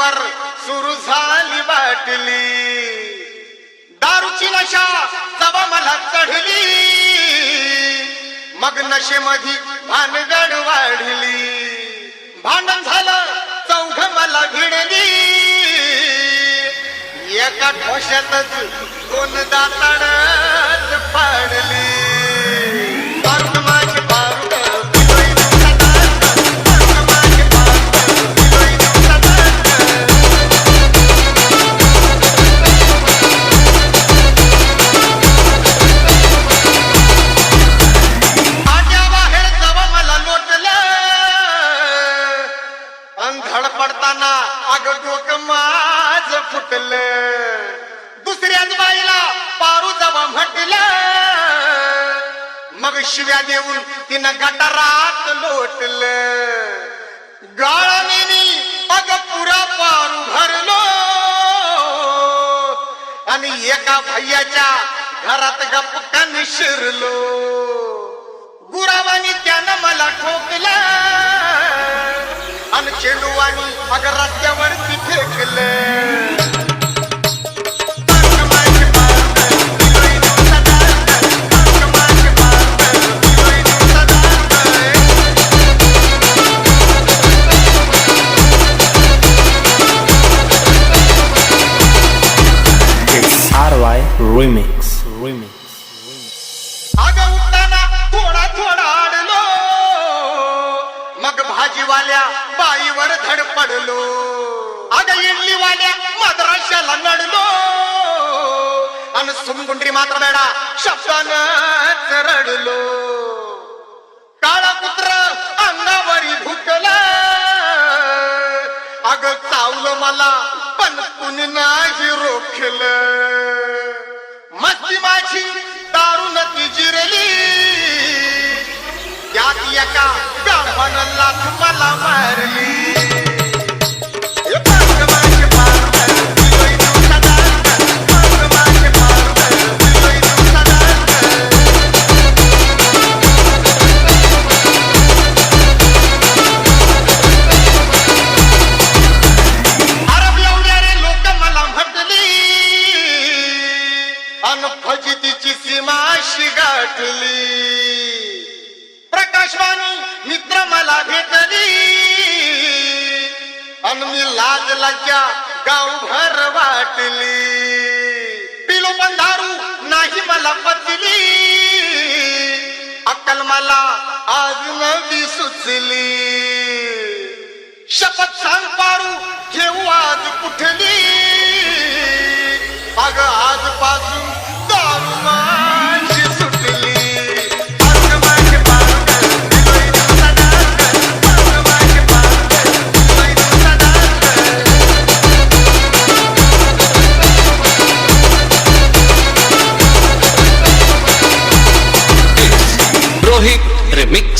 पाठीवर सुरू झाली बाटली, दारूची नशा जवा मला चढली, मग नशेमध्ये भानगड वाढली, भांडण झालं चौघ मला भिडली, एका ठोशातच दोन दाताडच पाडली. पडताना अग डोकं माझ फुटलं, दुसऱ्याच बाईला पारू जवा म्हटलं, मग शिव्या देऊन तिनं गटारात लोटलं, गाळाने अग पुरा पारू भरलो, आणि एका भैयाच्या घरात गपकन शिरलो, गुरावानी त्यानं मला ठोकलं, अन चेंडूवानी अगर रस्त्यावरती फेकलं. RY Remix. अगं उठताना थोडा थोडा आडलो, मग भाजीवाल्या बाईवर धडपडलो, अगं इडलीवाल्या मद्राशाला नडलो, अन सुमगुंडरी मात्र बेडा शब्दानच रडलो, काळा कुत्र अंगावरी भुकला, अगं चावलं मला पण कुणी नाही रोखलं, मस्ती माझी दारून ती जिरली, त्यात एका गावाला मला मारली. अरब एवढ्यारे लोक मला म्हटली, अन फजितीची सीमाशी गाठली, प्रकाशवाणी मित्र मला भेटली, अन मी लाज लज्जा गावभर वाटली, पिलो पण दारू नाही मला पचली, अक्कल मला आज नवी सुचली, शपथ सांग पारू घेऊ आज कुठली, अग आजपासून दारू माझी सुटली. Rohit Remix.